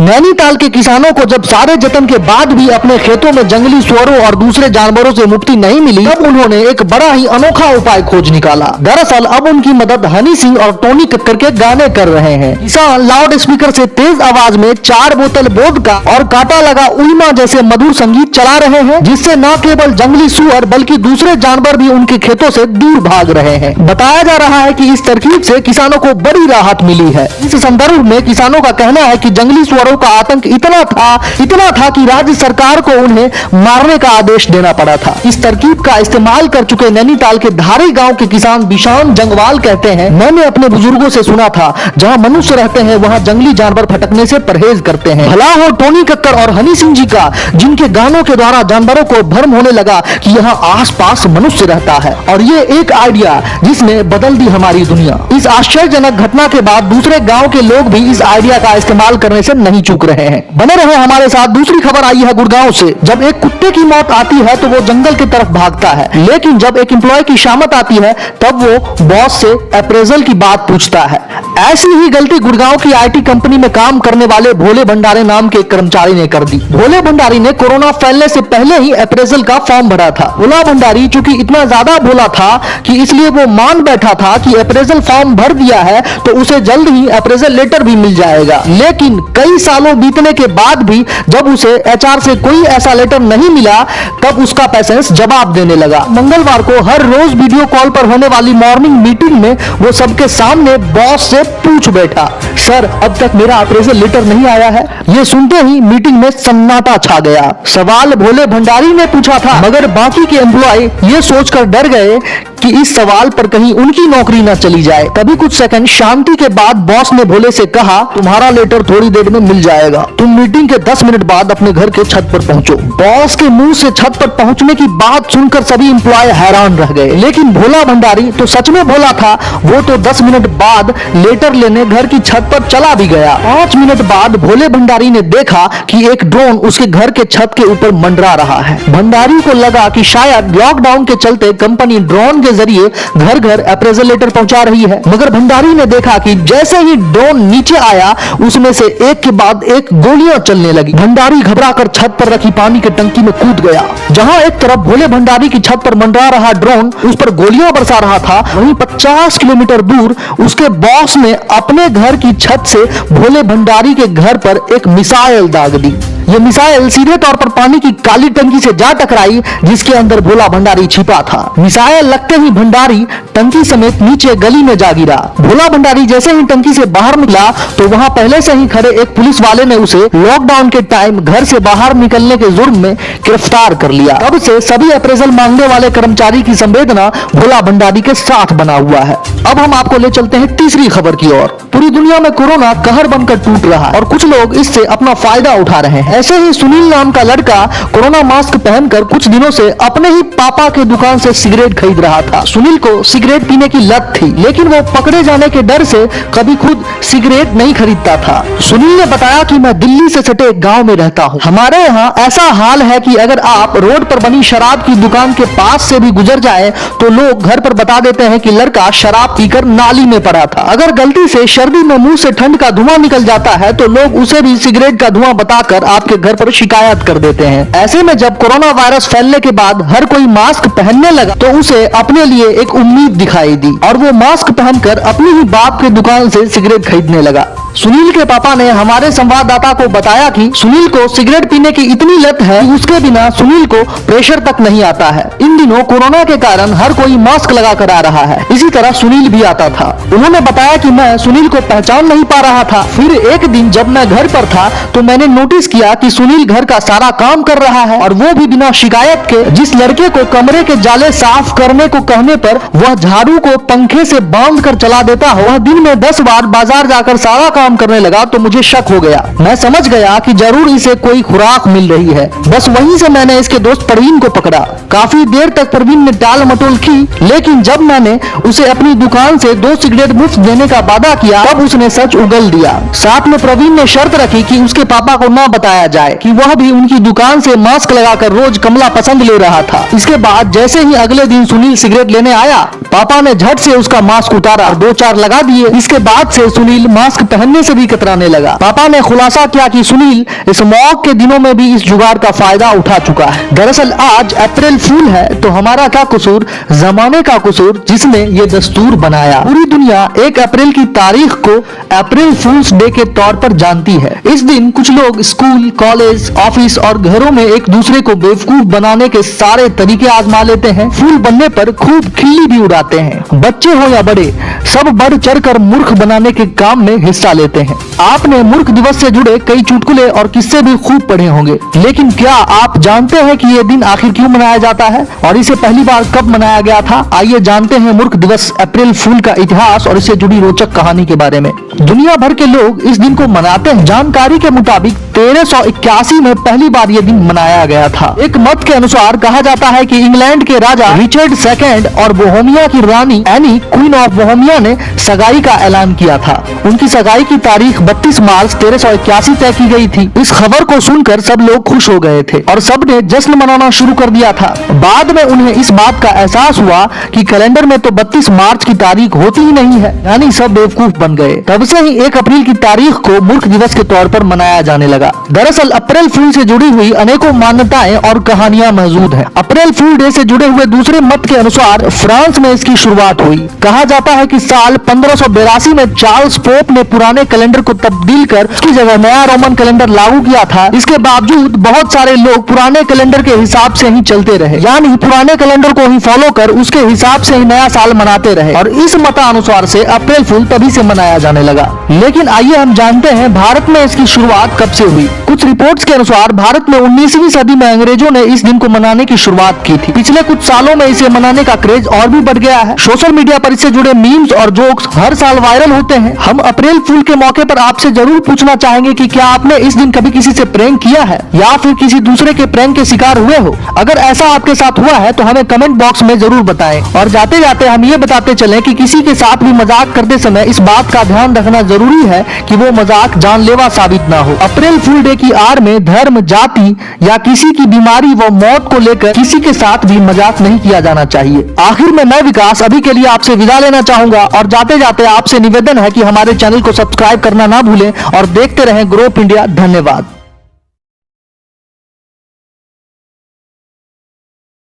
नैनीताल के किसानों को जब सारे जतन के बाद भी अपने खेतों में जंगली सुअरों और दूसरे जानवरों से मुक्ति नहीं मिली, तब उन्होंने एक बड़ा ही अनोखा उपाय खोज निकाला। दरअसल अब उनकी मदद हनी सिंह और टोनी कक्कर के गाने कर रहे हैं। किसान लाउड स्पीकर से तेज आवाज में 4 बोतल वोडका और काटा लगा उइमा जैसे मधुर संगीत चला रहे हैं, जिससे न केवल जंगली सुअर बल्कि दूसरे जानवर भी उनके खेतों से दूर भाग रहे हैं। बताया जा रहा है कि इस तरकीब से किसानों को बड़ी राहत मिली है। इस संदर्भ में किसानों का कहना है कि जंगली सुअरों का आतंक इतना था कि राज्य सरकार को उन्हें मारने का आदेश देना पड़ा था। इस तरकीब का इस्तेमाल कर चुके नैनीताल के धारी गांव के किसान बिशान जंगवाल कहते हैं, मैंने अपने बुजुर्गों से सुना था जहां मनुष्य रहते हैं वहां जंगली जानवर फटकने से परहेज करते हैं। भला हो टोनी कक्कर और हनी सिंह जी का, जिनके गानों के द्वारा जानवरों को भ्रम होने लगा कि यहाँ आस-पास मनुष्य रहता है, और ये एक आइडिया जिसने बदल दी हमारी दुनिया। इस आश्चर्यजनक घटना के बाद दूसरे गाँव के लोग भी इस आइडिया का इस्तेमाल करने से नहीं चूक रहे हैं। बने रहे हमारे साथ। दूसरी खबर आई है गुड़गांव से। जब एक कुत्ते की मौत आती है तो वो जंगल की तरफ भागता है, लेकिन जब एक एम्प्लॉय की शामत आती है तब वो बॉस से अप्रेजल की बात पूछता है। ऐसी ही गलती गुड़गांव की आईटी कंपनी में काम करने वाले भोले भंडारी नाम के एक कर्मचारी ने कर दी। भोले भंडारी ने कोरोना फैलने से पहले ही अप्रेजल का फॉर्म भरा था। भोला भंडारी चूंकि इतना ज्यादा भोला था कि इसलिए वो मान बैठा था कि अप्रेजल फॉर्म भर दिया है तो उसे जल्द ही अप्रेजल लेटर भी मिल जाएगा। लेकिन कई सालों बीतने के बाद भी जब उसे एचआर से कोई ऐसा लेटर नहीं मिला, तब उसका पेशेंस जवाब देने लगा। मंगलवार को हर रोज वीडियो कॉल पर होने वाली मॉर्निंग मीटिंग में वो सबके सामने बॉस से पूछ बैठा, सर अब तक मेरा अप्रेजल लेटर नहीं आया है। ये सुनते ही मीटिंग में सन्नाटा छा गया। सवाल भोले भंडारी ने पूछा था, मगर बाकी के एम्प्लॉय ये सोचकर डर गए कि इस सवाल पर कहीं उनकी नौकरी न चली जाए। तभी कुछ सेकंड शांति के बाद बॉस ने भोले से कहा, तुम्हारा लेटर थोड़ी देर में मिल जाएगा, तुम मीटिंग के 10 मिनट बाद अपने घर के छत पर पहुंचो। बॉस के मुंह से छत पर पहुंचने की बात सुनकर सभी एम्प्लॉय हैरान रह गए, लेकिन भोला भंडारी तो सच में भोला था। वो तो 10 मिनट बाद लेटर लेने घर की छत पर चला भी गया। 5 मिनट बाद भोले भंडारी ने देखा कि एक ड्रोन उसके घर के छत के ऊपर मंडरा रहा है। भंडारी को लगा कि शायद लॉकडाउन के चलते कंपनी ड्रोन के जरिए घर घर अप्रेजल लेटर पहुंचा रही है, मगर भंडारी ने देखा कि जैसे ही ड्रोन नीचे आया उसमें से एक के बाद एक गोलियां चलने लगी। भंडारी घबराकर छत पर रखी पानी की टंकी में कूद गया। जहां एक तरफ भोले भंडारी की छत पर मंडरा रहा ड्रोन उस पर गोलियां बरसा रहा था, वहीं 50 किलोमीटर दूर उसके बॉस ने अपने घर की छत से भोले भंडारी के घर पर एक मिसाइल दाग दी। ये मिसाइल सीधे तौर पर पानी की काली टंकी से जा टकराई जिसके अंदर भोला भंडारी छिपा था। मिसाइल लगते ही भंडारी टंकी समेत नीचे गली में जा गिरा। भोला भंडारी जैसे ही टंकी से बाहर निकला तो वहां पहले से ही खड़े एक पुलिस वाले ने उसे लॉकडाउन के टाइम घर से बाहर निकलने के जुर्म में गिरफ्तार कर लिया। तब से सभी अप्रेजल मांगने वाले कर्मचारी की संवेदना भोला भंडारी के साथ बना हुआ है। अब हम आपको ले चलते हैं तीसरी खबर की ओर। पूरी दुनिया में कोरोना कहर बनकर टूट रहा है और कुछ लोग इससे अपना फायदा उठा रहे हैं। ऐसे ही सुनील नाम का लड़का कोरोना मास्क पहनकर कुछ दिनों से अपने ही पापा के दुकान से सिगरेट खरीद रहा था। सुनील को सिगरेट पीने की लत थी, लेकिन वो पकड़े जाने के डर से कभी खुद सिगरेट नहीं खरीदता था। सुनील ने बताया कि मैं दिल्ली से सटे एक गांव में रहता हूं। हमारे यहाँ ऐसा हाल है कि अगर आप रोड पर बनी शराब की दुकान के पास से भी गुजर जाए तो लोग घर पर बता देते हैं कि लड़का शराब पीकर नाली में पड़ा था। अगर गलती से सर्दी में मुंह से ठंड का धुआं निकल जाता है तो लोग उसे भी सिगरेट का धुआं बताकर आपके घर पर शिकायत कर देते हैं। ऐसे में जब कोरोना वायरस फैलने के बाद हर कोई मास्क पहनने लगा तो उसे अपने लिए एक उम्मीद दिखाई दी और वो मास्क पहनकर अपनी ही बाप के दुकान से सिगरेट खरीदने लगा। सुनील के पापा ने हमारे संवाददाता को बताया कि सुनील को सिगरेट पीने की इतनी लत है कि उसके बिना सुनील को प्रेशर तक नहीं आता है। इन दिनों कोरोना के कारण हर कोई मास्क लगा कर आ रहा है। इसी तरह सुनील भी आता था। उन्होंने बताया कि मैं सुनील को पहचान नहीं पा रहा था। फिर एक दिन जब मैं घर पर था तो मैंने नोटिस किया कि सुनील घर का सारा काम कर रहा है और वो भी बिना शिकायत के। जिस लड़के को कमरे के जाले साफ करने को कहने पर वह झाड़ू को पंखे से बांध कर चला देता हो, वह दिन में 10 बार बाजार जाकर सारा काम करने लगा तो मुझे शक हो गया। मैं समझ गया कि जरूर इसे कोई खुराक मिल रही है। बस वहीं से मैंने इसके दोस्त प्रवीण को पकड़ा। काफी देर तक प्रवीण ने टाल मटोल की, लेकिन जब मैंने उसे अपनी दुकान से 2 सिगरेट मुफ्त देने का वादा किया तब उसने सच उगल दिया। साथ में प्रवीण ने शर्त रखी कि उसके पापा को न बताया जाए कि वह भी उनकी दुकान से मास्क लगाकर रोज कमला पसंद ले रहा था। इसके बाद जैसे ही अगले दिन सुनील सिगरेट लेने आया, पापा ने झट से उसका मास्क उतारा और 2-4 लगा दिए। इसके बाद से सुनील मास्क पहन पहनने से भी कतराने लगा। पापा ने खुलासा किया कि सुनील इस मौक के दिनों में भी इस जुगाड़ का फायदा उठा चुका है। दरअसल आज अप्रैल फूल है तो हमारा क्या कसूर, जमाने का कसूर जिसने ये दस्तूर बनाया। पूरी दुनिया 1 अप्रैल की तारीख को अप्रैल फूल्स डे के तौर पर जानती है। इस दिन कुछ लोग स्कूल, कॉलेज, ऑफिस और घरों में एक दूसरे को बेवकूफ बनाने के सारे तरीके आजमा लेते हैं। फूल बनने पर खूब खिल्ली भी उड़ाते हैं। बच्चे हो या बड़े, सब बढ़ चढ़ कर मूर्ख बनाने के काम में हिस्सा लेते हैं। आपने मूर्ख दिवस से जुड़े कई चुटकुले और किस्से भी खूब पढ़े होंगे, लेकिन क्या आप जानते हैं कि ये दिन आखिर क्यों मनाया जाता है और इसे पहली बार कब मनाया गया था? आइए जानते हैं मूर्ख दिवस अप्रैल फूल का इतिहास और इससे जुड़ी रोचक कहानी के बारे में। दुनिया भर के लोग इस दिन को मनाते हैं। जानकारी के मुताबिक 1381 में पहली बार यह दिन मनाया गया था। एक मत के अनुसार कहा जाता है कि इंग्लैंड के राजा रिचर्ड सेकंड और बोहेमिया की रानी एनी, क्वीन ऑफ बोहेमिया ने सगाई का ऐलान किया था। उनकी सगाई की तारीख 32 मार्च 1381 तय की गई थी। इस खबर को सुनकर सब लोग खुश हो गए थे और सबने जश्न मनाना शुरू कर दिया था। बाद में उन्हें इस बात का एहसास हुआ कि कैलेंडर में तो 32 मार्च की तारीख होती ही नहीं है, यानी सब बेवकूफ बन गए। तब से ही 1 अप्रैल की तारीख को मूर्ख दिवस के तौर पर मनाया जाने लगा। दरअसल अप्रैल फूल से जुड़ी हुई अनेकों मान्यताएं और कहानियां मौजूद हैं। अप्रैल फूल डे से जुड़े हुए दूसरे मत के अनुसार फ्रांस में इसकी शुरुआत हुई। कहा जाता है कि साल 1582 में चार्ल्स पोप ने पुराने कैलेंडर को तब्दील कर उसकी जगह नया रोमन कैलेंडर लागू किया था। इसके बावजूद बहुत सारे लोग पुराने कैलेंडर के हिसाब से ही चलते रहे, यानी पुराने कैलेंडर को ही फॉलो कर उसके हिसाब से ही नया साल मनाते रहे और इस मतानुसार से अप्रैल फूल तभी से मनाया जाने लगा। लेकिन आइए हम जानते हैं भारत में इसकी शुरुआत कब से हुई। कुछ रिपोर्ट्स के अनुसार भारत में 19वीं सदी में अंग्रेजों ने इस दिन को मनाने की शुरुआत की थी। पिछले कुछ सालों में इसे मनाने का क्रेज और भी बढ़ गया है। सोशल मीडिया पर इससे जुड़े मीम्स और जोक्स हर साल वायरल होते हैं। हम अप्रैल फूल के मौके पर आपसे जरूर पूछना चाहेंगे कि क्या आपने इस दिन कभी किसी से प्रैंक किया है या फिर किसी दूसरे के प्रैंक के शिकार हुए हो? अगर ऐसा आपके साथ हुआ है तो हमें कमेंट बॉक्स में जरूर बताएं। और जाते जाते हम ये बताते चलें कि किसी के साथ भी मजाक करते समय इस बात का ध्यान रखना जरूरी है कि वो मजाक जानलेवा साबित ना हो। अप्रैल फूल डे की आड़ में धर्म, जाति या किसी की बीमारी व मौत को लेकर किसी के साथ भी मजाक नहीं किया जाना चाहिए। आखिर में मैं विकास अभी के लिए आपसे विदा लेना चाहूंगा और जाते जाते आपसे निवेदन है कि हमारे चैनल को सब्सक्राइब करना ना भूलें और देखते रहें ग्रो अप इंडिया। धन्यवाद।